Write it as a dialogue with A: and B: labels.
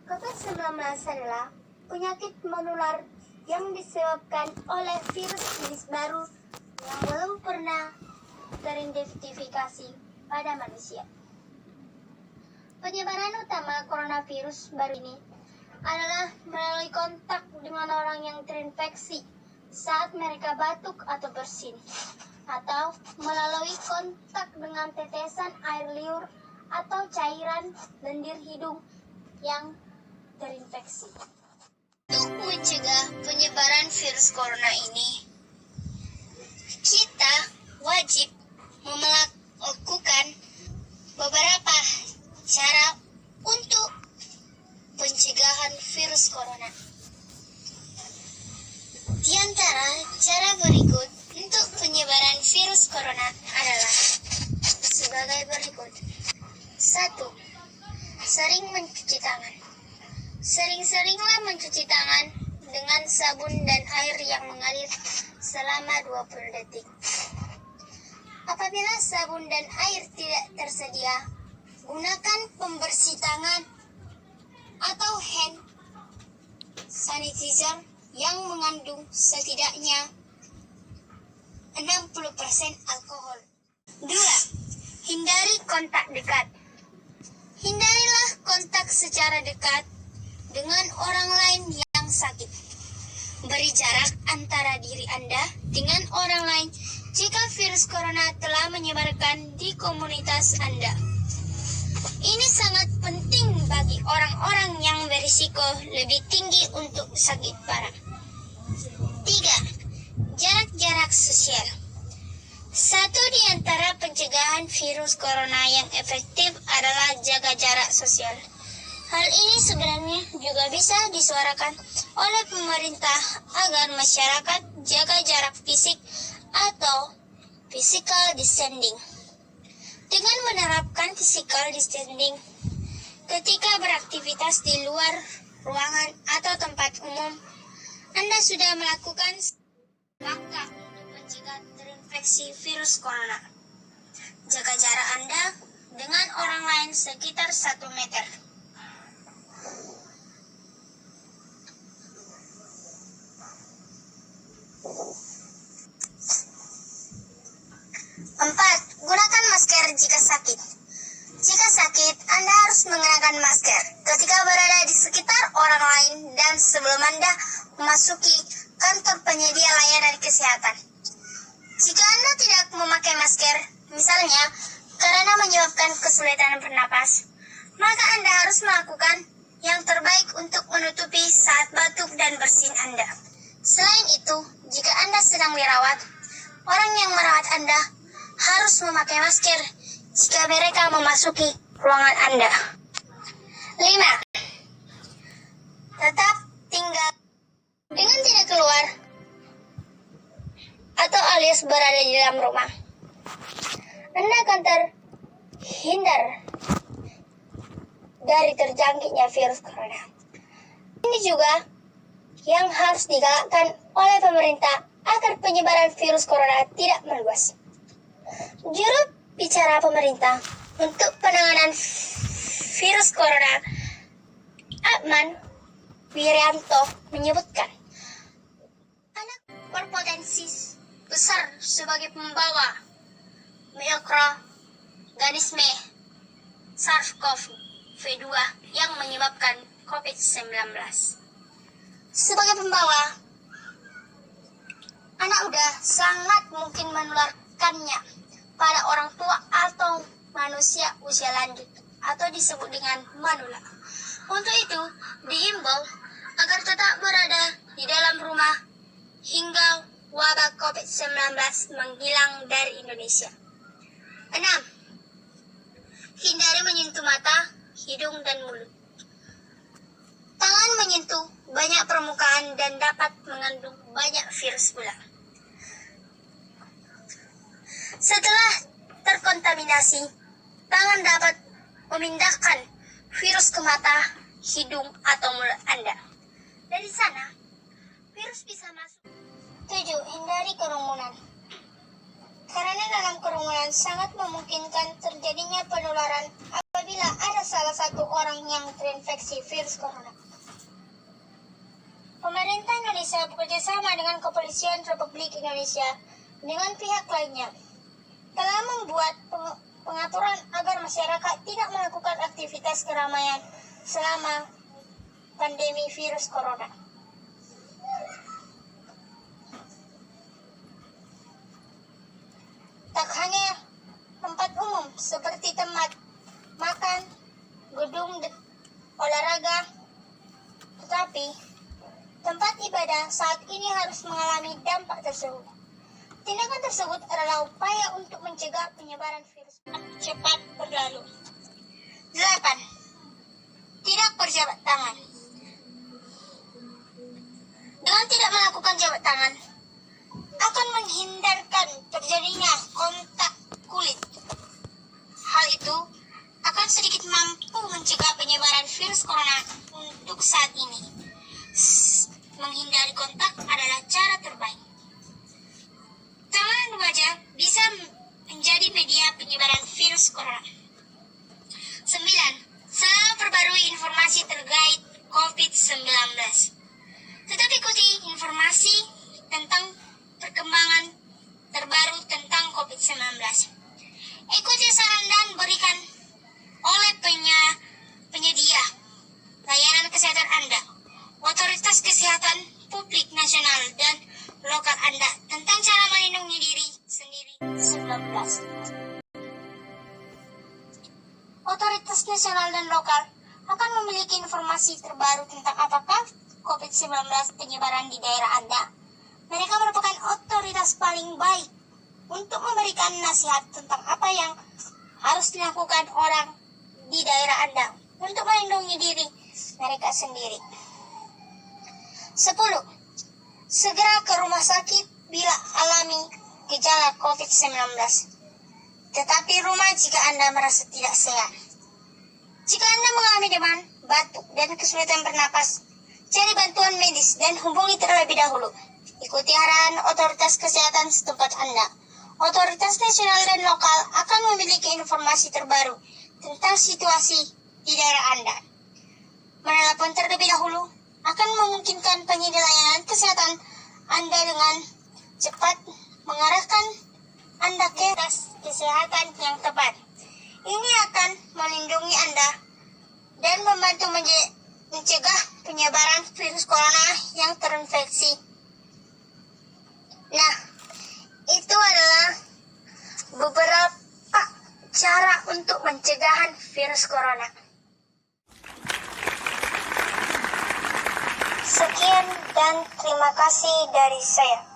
A: COVID-19 adalah penyakit menular yang disebabkan oleh virus jenis baru yang belum pernah teridentifikasi pada manusia. Penyebaran utama coronavirus baru ini adalah melalui kontak dengan orang yang terinfeksi saat mereka batuk atau bersin, atau melalui kontak dengan tetesan air liur atau cairan lendir hidung yang terinfeksi. Untuk mencegah penyebaran virus corona ini, kita wajib melakukan beberapa cara untuk pencegahan virus corona. Di antara cara berikut untuk penyebaran virus corona adalah sebagai berikut. 1. Sering mencuci tangan. Sering-seringlah mencuci tangan dengan sabun dan air yang mengalir selama 20 detik. Apabila sabun dan air tidak tersedia, gunakan pembersih tangan atau hand sanitizer yang mengandung setidaknya 60% alkohol. 2. Hindari kontak dekat. Hindarilah kontak secara dekat dengan orang lain yang sakit. Beri jarak antara diri Anda dengan orang lain jika virus corona telah menyebarkan di komunitas Anda. Ini sangat penting bagi orang-orang yang berisiko lebih tinggi untuk sakit parah. 3. Jarak sosial. Satu di antara pencegahan virus corona yang efektif adalah jaga jarak sosial. Hal ini sebenarnya juga bisa disuarakan oleh pemerintah agar masyarakat jaga jarak fisik atau physical distancing. Dengan menerapkan physical distancing ketika beraktivitas di luar ruangan atau tempat umum, Anda sudah melakukan langkah untuk mencegah terinfeksi virus corona. Jaga jarak Anda dengan orang lain sekitar 1 meter. 4. Gunakan masker jika sakit. Jika sakit, Anda harus mengenakan masker ketika berada di sekitar orang lain dan sebelum Anda memasuki kantor penyedia layanan kesehatan. Jika Anda tidak memakai masker, misalnya karena menyebabkan kesulitan bernapas, maka Anda harus melakukan yang terbaik untuk menutupi saat batuk dan bersin Anda. Selain itu, jika Anda sedang dirawat, orang yang merawat Anda harus memakai masker jika mereka memasuki ruangan Anda. 5. Tetap tinggal dengan tidak keluar atau alias berada di dalam rumah. Anda akan terhindar dari terjangkitnya virus corona. Ini juga yang harus digalakkan oleh pemerintah agar penyebaran virus corona tidak meluas. Juru bicara pemerintah untuk penanganan virus corona, Atman Wirianto, menyebutkan anak berpotensi besar sebagai pembawa mikroorganisme SARS-CoV-2 yang menyebabkan COVID-19. Sebagai pembawa, anak udah sangat mungkin menularkannya pada orang tua atau manusia usia lanjut atau disebut dengan manula. Untuk itu, diimbau agar tetap berada di dalam rumah hingga wabah COVID-19 menghilang dari Indonesia. 6. Hindari menyentuh mata, hidung, dan mulut. Tangan menyentuh banyak permukaan dan dapat mengandung banyak virus pula. Setelah terkontaminasi, tangan dapat memindahkan virus ke mata, hidung, atau mulut Anda. Dari sana, virus bisa masuk. 7. Hindari kerumunan. Karena dalam kerumunan sangat memungkinkan terjadinya penularan apabila ada salah satu orang yang terinfeksi virus corona. Pemerintah Indonesia bekerja sama dengan Kepolisian Republik Indonesia dengan pihak lainnya telah membuat pengaturan agar masyarakat tidak melakukan aktivitas keramaian selama pandemi virus corona. Tak hanya tempat umum seperti tempat makan, gedung olahraga, tetapi tempat ibadah saat ini harus mengalami dampak tersebut. Tindakan tersebut adalah upaya untuk mencegah penyebaran virus cepat berlalu. 8. Tidak berjabat tangan. Dengan tidak melakukan jabat tangan, akan menghindarkan terjadinya kontak kulit. Hal itu akan sedikit mampu mencegah penyebaran virus corona untuk saat ini. Menghindari kontak adalah cara terbaik. Tangan dan wajah bisa menjadi media penyebaran virus corona. 9. Selalu perbarui informasi terkait COVID-19. Tetap ikuti informasi tentang perkembangan terbaru tentang COVID-19. Ikuti saran dan berikan oleh penyedia layanan kesehatan Anda, otoritas kesehatan publik nasional dan lokal Anda tentang cara melindungi diri sendiri 19. Otoritas nasional dan lokal akan memiliki informasi terbaru tentang apakah COVID-19 penyebaran di daerah Anda. Mereka merupakan otoritas paling baik untuk memberikan nasihat tentang apa yang harus dilakukan orang di daerah Anda untuk melindungi diri mereka sendiri. 10. Segera ke rumah sakit bila alami gejala COVID-19. Tetapi rumah jika Anda merasa tidak sehat. Jika Anda mengalami demam, batuk, dan kesulitan bernapas, cari bantuan medis dan hubungi terlebih dahulu. Ikuti arahan otoritas kesehatan setempat Anda. Otoritas nasional dan lokal akan memiliki informasi terbaru tentang situasi di daerah Anda. Menelepon terlebih dahulu akan memungkinkan penyedia layanan kesehatan Anda dengan cepat mengarahkan Anda ke kesehatan yang tepat. Ini akan melindungi Anda dan membantu mencegah penyebaran virus corona yang terinfeksi. Nah, itu adalah beberapa cara untuk pencegahan virus corona. Sekian dan terima kasih dari saya.